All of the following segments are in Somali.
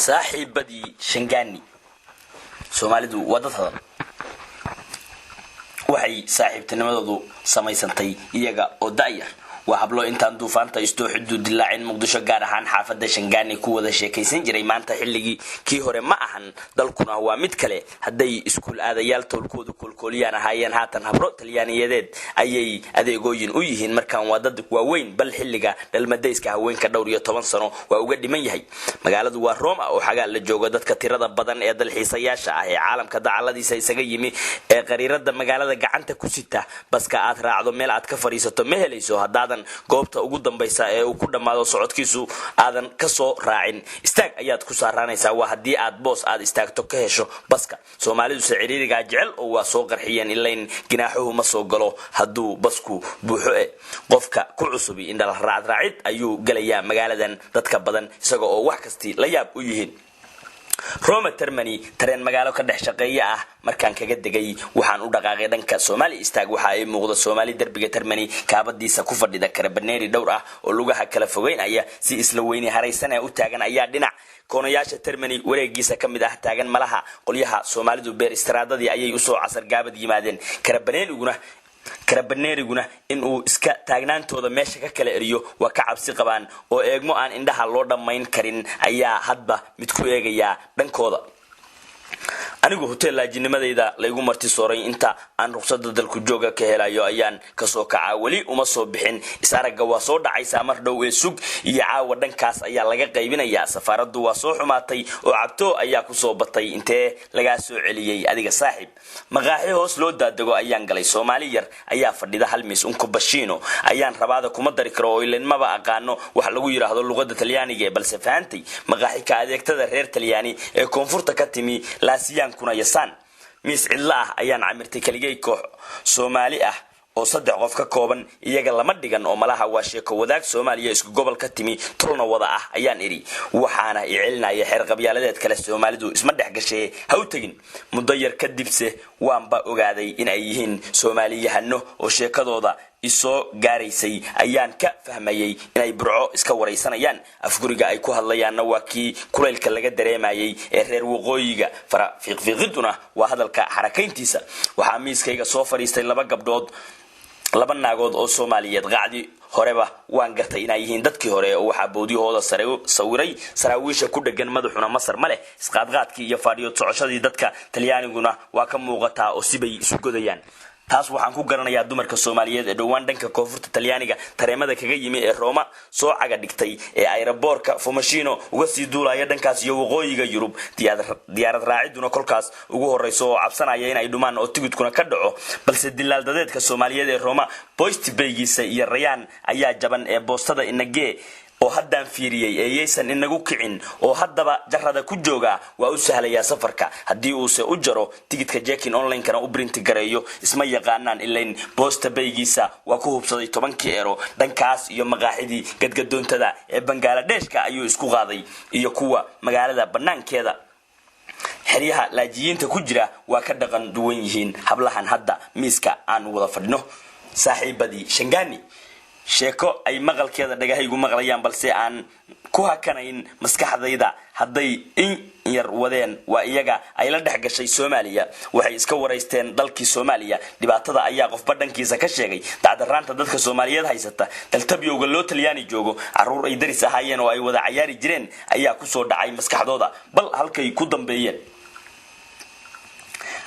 saaxiibadii Shangani Soomaalidu wadada waxay saaxiibtinimadoodu samaysantay iyaga oo daayar وحبلو intaan duufaanta istoo xuduud dilaacin Muqdisho gaar ahaan xaafada Shangani ku wada sheekaysan jiray maanta xilligii kii hore ma ahan dalkuna waa mid kale haday iskuul aadayaal tolkoodu kulkuliyaan ahaayeen haatan habro Talyaaniyadeed ayay adeegooyin u yihiin markaan wadada waaweyn bal xilliga dalmadeyska haweenka dhowr iyo 10 sano waa uga dhiman yahay magaaladu waa Roma oo xagaa la joogo dadka tirada badan ee dalxiisayaasha ah ee caalamka dacaladiisa isaga yimi ee qariirada magaalada gacanta ku sita baska aad raacdo meel aad ka fariisato ma helayso hadaa goobta ugu dambaysa ee uu ku dhamaado socodkiisu aadan ka soo raacin istaag ayaad ku saaraanaysaa waa hadii aad boos aad istaagto ka hesho baska Soomaalidu siciriiriga jecel oo waa soo qarxiyeen ilayn ginaaxuhu ma soo galo haduu basku buuxo qofka ku cusubi in dal raacid ayuu galayaa magaaladan dadka badan isaga oo wax kasti la yaab u yihiin Roma Termini tareen magaalo ka dhex shaqeeya ah markaan kaga degay waxaan u dhaqaaqay dhanka Soomaali istaag waxa ay muuqdo Soomaali darbiga Termini kaabadiisa ku fadhida Karabaneeri dhowr ah oo lugaha kala fogeynaya si isla weyni haraysan u taagan ayaa dhinac koonayaasha Termini wareegiisa kamid ah taagan malaha qolyaha Soomaalidu beer istiraadadii ayay u soo casar gaabad yimaadeen Karabaneeriguna in uu iska taagnaantooda meesha ka kala eriyo waa ka cabsi qabaan oo eegmo aan indhaha loo dhamayn karin ayaa hadba mid ku eegaya dhankooda anigu hotel laajinimadeyda la igu marti sooray inta aan ruqsadda dalku jooga ka helayo ayaan ka soo kacaa wali uma soo bixin isaraga waa soo dhacaysa mar dhow ee sug iyo caawa dhankaas ayaa laga qaybinayaa safaradu waa soo xumaatay oo cabto ayaa ku soo batay intee laga soo celiyay adiga saaxiib maqaaxi hoos loo daadago ayaan galay Soomaali yar ayaa fadhida hal miis unku bashino ayaan rabaada kuma dari karo oo ileen maba aqaano wax lagu yiraahdo luqadda Talyaaniga balse fahamtay maqaaxi ka adeegtada reer Talyaani ee koonfurta ka timi laasiyaan kuna yasan miis cidla ah ayaan camirtay kaligay koox Soomaali ah oo saddex qof ka kooban iyaga lama dhigan oo malaha waa sheeko wadaag Soomaaliya isku gobol ka timi tulna wada ah ayaan iri waxaana i celinaya xeer qabyaaladeed kale Soomaalidu isma dhex gashay ha u tagin muddo yar kadibse waanba ogaaday in ay yihiin Soomaaliyahano oo sheekadooda isoo gaaraysay ayaan ka fahmayay inay burco iska wareysanayaan afguriga ay ku hadlayaan waa kii kuleylka laga dareemayay ee reer waqooyiga fara fiiqiduna waa hadalka xarakayntiisa waxa miiskayga soo fariistay laba naagood oo Soomaaliyeed qaacdi horeba waan gartay inay yihiin dadkii hore oo waxa boodiyahooda sare sawiray saraawiisha ku dhagan madaxuna Masar male isqaadqaadkii iyo faadhiyo socoshadii dadka Talyaaniguna waa ka muuqataa oo sibay isu godayaan taas waxaan ku garanayaa dumarka Soomaaliyeed ee dhawaan dhanka koonfurta Talyaaniga tareemada kaga yimi ee Roma soo caga dhigtay ee aeroboortka Fiumicino uga sii duulaya dhankaas iyo waqooyiga Yurub diyaarad raaciduna kolkaas ugu horeyso oo cabsanaya in ay dhumaan oo tigidkuna ka dhaco balse dilaaldadeedka Soomaaliyeed ee Roma Post Baygiisa iyo Rayaan ayaa jaban ee boostada inagee oo haddaan fiiriyay ayaysan inagu kicin oo haddaba jarrada ku jooga waa u sahlaya safarka hadii uu se u jaro tigidka check-in online kana u print gareeyo isma yaqaanaan ilayn Post Baygiisa waa ku hubsaday 10 euro dhankaas iyo maqaaxidii gadgadoontada ee Bangladesh-ka ayuu isku qaaday iyo kuwa magaalada banaankeeda xiriyaha laajiyiinta ku jira waa ka dhaqan duwan yihiin hablahan hadda miiska aan wada fadhino saaxiibadii Shangani sheeko ay maqalkeeda dhagahaygu maqlayaan balse aan ku hakanayn maskaxdayda haday in yar wadeen waa iyaga ay la dhex gashay Soomaaliya waxay iska wareysteen dalkii Soomaaliya dhibaatada ayaa qof badhankiisa ka sheegay dacdaraanta dadka Soomaaliyeed haysata daltabiyowga loo Talyaani joogo caruur ay daris ahaayeen oo ay wada ciyaari jireen ayaa ku soo dhacay maskaxdooda bal halkay ku dambeeyeen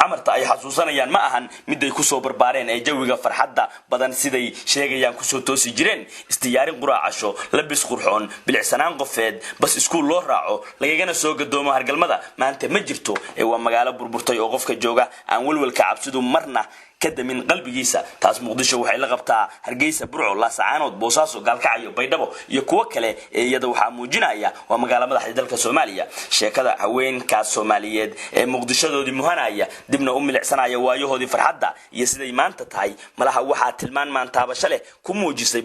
xamarta ay xasuusanayaan ma ahan mid ay ku soo barbaareen ee jawiga farxadda badan siday sheegayaan ku soo toosi jireen istiyaarin quraacasho labis qurxoon bilicsanaan qofeed bas iskuul loo raaco lagagana soo gadoomo hargalmada maanta ma jirto ee waa magaalo burburtay oo qofka jooga aan walwalka cabsidu marna kadamin qalbigiisa taas Muqdisho waxay la qabtaa Hargeysa Burco Laascaanood Boosaaso Gaalkacyo Baydhabo iyo kuwa kale ee iyada waxa muujinaya waa magaalo madaxda dalka Soomaaliya sheekada haweenka Soomaaliyeed ee Muqdishadoodii muhanaya dibna u milicsanaya waayahoodii farxadda iyo siday maanta tahay malaha waxa tilmaan maantaaba shale ku muujisay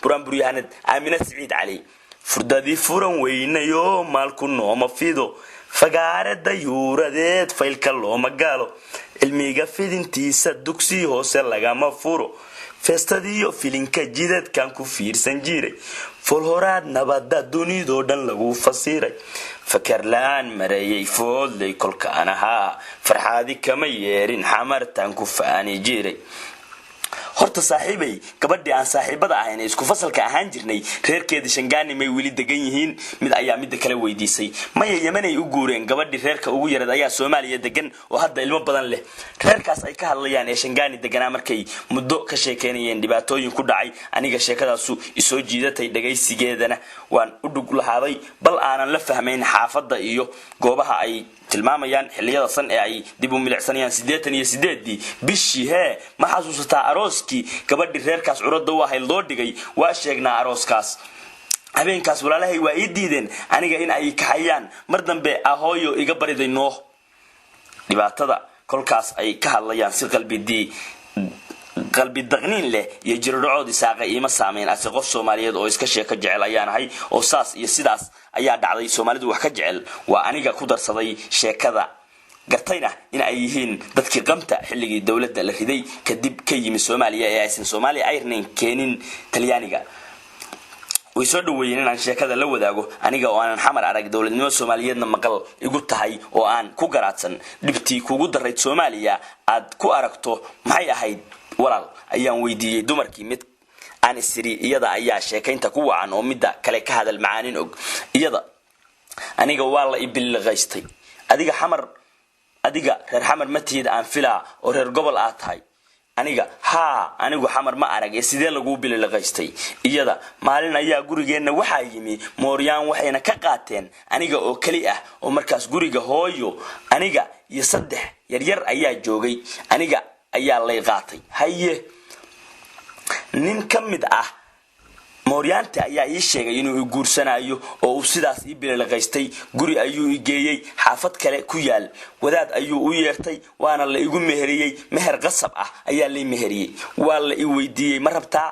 buraanburyahanad Aamina Saciid Cali furdadii furan weynayo maalku nooma fido fagaarada yuuradeed faylka looma gaalo ilmiga fidintiisa dugsi hoose lagama furo festadiyo filinka jidadkan ku fiirsan jiray folhoraad nabada dunido dhan lagu fasiray fakar laan mareeyay foodlay kolka anahaa farxaadi kama yeerin xamartan ku faani jiray horta saaxiibay gabadhii aan saaxiibada ahayn isku fasalka ahaan jirnay reerkeeda Shangaani may wili degan yihiin mid ayaa mid kale weydiisay maya Yemenay u guureen gabadhii reerka ugu yarad ayaa Soomaaliya degan oo hadda ilmo badan leh reerkaas ay ka hadlayaan ee Shangaani deganaa markay muddo ka sheekeynayeen dhibaatooyin ku dhacay aniga sheekadaasu isoo jiidatay dhageysigeedana waan u dhug lahaaday bal aanan la fahmayn xaafadda iyo goobaha ay tilmaamayaan xilliyada san ee ay dib u milicsanayaan 88 bishii ma xasuusataa arooskii gabadhii reerkaas curada waa hayl loo dhigay waa sheegnaa arooskaas habeenkaas walaalahay waa ii diideen aniga in ay kaxayaan mar dambe ahooyo iga bariday noo dhibaatada kolkaas ay ka hadlayaan si qalbi daqniin leh iyo jirodhoodi saaqa ima saameyn ase qof Soomaaliyeed oo iska sheeka jecel ayaan ahay oo saas iyo sidaas ayaa dhacday Soomaalidu wax ka jecel waa aniga ku darsaday sheekada gartayna in ay yihiin dadkii qamta xilligii dawladda la riday kadib ka yimi Soomaaliya ee aysan Soomaaliya aynan keenin Talyaaniga way soo dhaweeyeen inaan sheekada la wadaago aniga oo aan xamar arag dawladnimo Soomaaliyeedna maqal igu tahay oo aan ku garaadsan dhibtii kugu daray Soomaaliya aad ku aragto maxay ahayd walaal ayaan weydiiyay dumarkii mid aan isiri iyada ayaa sheekaynta ku wacan oo midda kale ka hadal macaanin og iyada aniga waa la ibilqaystay adiga reer xamar matiid aan filaa oo reer gobol aad tahay anigu xamar ma arag ee sidee lagu bilqaystay iyada maalin ayaa gurigeena waxa yimi mooryaan waxayna ka qaateen aniga oo kali ah oo markaas guriga hooyo aniga iyo saddex yar ayaa joogay aniga ayaa lay qaatay haye nin kamid ah mooryaanta ayaa ii sheegay inuu guursanayo oo uu sidaas ii bilqaystay guri ayuu ii geeyay xaafad kale ku yaal wadaad ayuu u yeertay waana la igu meheriyay meher qasab ah ayaa la meheriyay waa la ii weydiiyay ma rabtaa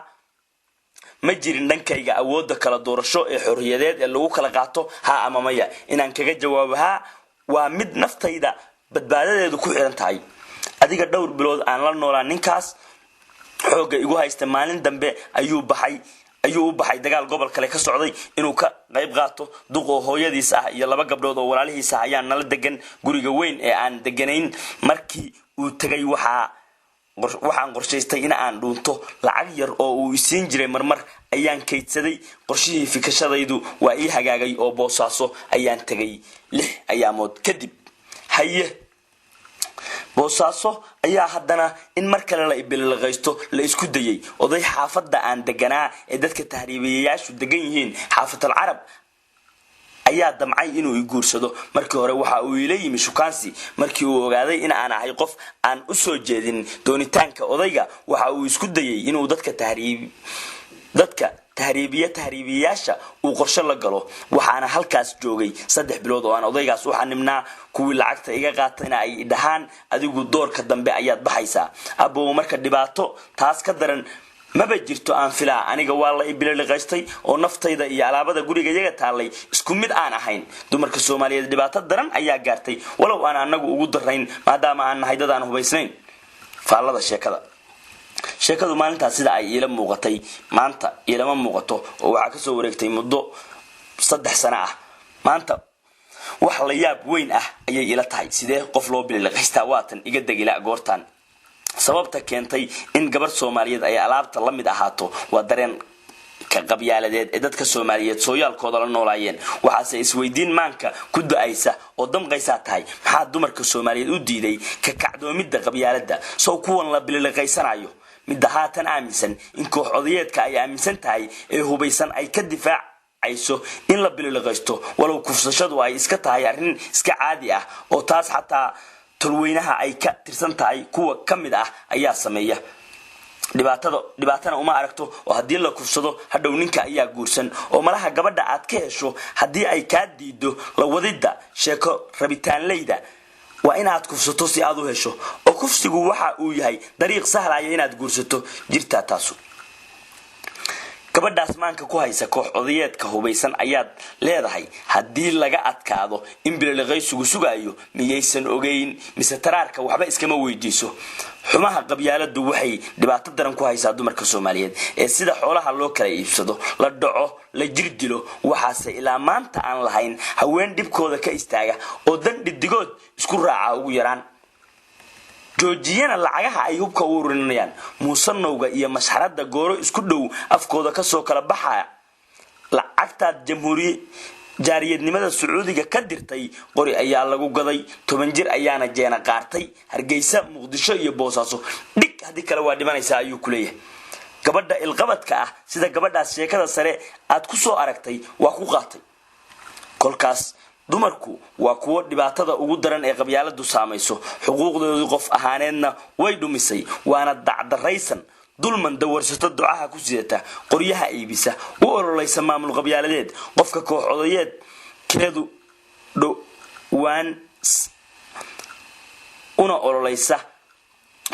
ma jirin dhankayga awoodda kala doorasho ee xorriyadeed ee lagu kala qaato ama maya inaan kaga jawaabo waa mid naftayda badbaadadeedu ku xiran tahay adiga dhowr bilood aan la noolaa ninkaas xooga igu haysta maalin dambe ayuu u baxay dagaal gobol kale ka socday inuu ka qayb qaato duqo hooyadiis ah iyo laba gabdhood oo walaalihiis ah ayaa nala degan guriga weyn ee aan deganayn markii uu tagay waxaan qorshaystay in aan dhuunto lacag yar oo uu isiin jiray marmar ayaan kaydsaday qorshihii fikashadaydu waa ii hagaagay oo Boosaaso ayaan tagay 6 ayaamood kadib haye Boosaaso ayaa haddana in mar kale la ibilqaysto la isku dayay oday xaafadda aan deganaa ee dadka tahriibiyeyaashu degan yihiin xaafatul Arab ayaa damcay inuu i guursado markii hore waxa uu ila yimi shukaansi markii uu ogaaday in aan ahay qof aan u soo jeedin doonitaanka odayga waxa uu isku dayay inuu dadka tahriibiyeyaasha uu qorshe la galo waxaana halkaas joogay 3 bilood oo aan odaygaas u xanimnaa kuwii lacagta iga qaatayna ay dhahaan adigu doorka dambe ayaad baxaysaa abo marka dhibaato taas ka daran maba jirto aan filaa aniga waa la ibilqaystay oo naftayda iyo alaabada guriga iyaga taalay isku mid aan ahayn dumarka Soomaaliyeed dhibaato daran ayaa gaartay walow aan anagu ugu darayn maadaama aan nahay dad aan hubaysnayn faalada sheekadu maalintaas sida ay ila muuqatay maanta ilama muuqato oo waxa ka soo wareegtay muddo 3 sano ah maanta wax la yaab weyn ah ayay ila tahay sidee qof loo bilqaystaa waatan iga dagila goortan sababta keentay in gabar Soomaaliyeed ay alaabta la mid ahaato waa dareen ka qabyaaladeed ee dadka Soomaaliyeed sooyaalkooda la noolaayeen waxaase isweydiin maanka ku du'aysa oo damqaysa tahay maxaa dumarka Soomaaliyeed u diiday ka kacdoomida qabyaalada soo kuwan la bilqaysanayo mid haatan aaminsan in koox odayeedka ay aaminsan tahay ee hubaysan ay ka difaacayso in la bilqaysto walow kufsashadu ay iska tahay arrin iska caadi ah oo taas xataa tulweynaha ay ka tirsan tahay kuwa kamid ah ayaa sameeya dhibaatana uma aragto oo hadii la kufsado hadhow ninka ayaa guursan oo malaha gabadha aad ka hesho hadii ay ka diido la wadida sheeko rabitaan leyda waa inaad kufsato si aad u hesho oo kufsigu waxa uu yahay dariiq sahlaya inaad guursato jirta taasu gabadhaas maanka ku haysa koox odayeedka hubaysan ayaad leedahay haddii laga adkaado in bililiqaysigu sugayo miyaysan ogeyn mise taraarka waxba iskama weydiiso xumaha qabyaaladu waxay dhibaato daran ku haysaa dumarka Soomaaliyeed ee sida xoolaha loo kala iibsado la dhaco la jirdilo waxaase ilaa maanta aan lahayn haween dhibkooda ka istaaga oo dan dhidigood isku raaca ugu yaraan joojiyana lacagaha ay hubka u ururinayaan muusanowga iyo masxarada gooro isku dhow afkooda ka soo kala baxaya lacagta jamhuuriyadda jaariyadnimada Sacuudiga ka dirtay qori ayaa lagu gaday 10 jir ayaana jeena qaartay Hargeysa Muqdisho iyo Boosaaso dhig hadii kale waa dhimanaysa ayuu ku leeyahay gabadha ilqabadka ah sida gabadhaas sheekada sare aad ku soo aragtay waa ku qaatay kolkaas dumarku waa kuwa dhibaatada ugu daran ee qabyaaladu saamayso xuquuqdoodu qof ahaaneedna way dhumisay waana dacdaraysan dulman dawarsato ducaha ku sidata qoryaha iibisa u ololaysa maamul qabyaaladeed qofka koox odayeed keedu dhowaan una ololaysa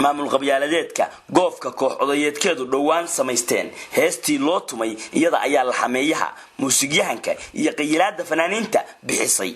maamul qabyaaladeedka goofka koox odayeedkeedu dhowaan samaysteen heestii loo tumay iyada ayaa la xameeyaha muusigyahanka iyo qiyaalaada fanaaniinta bixisay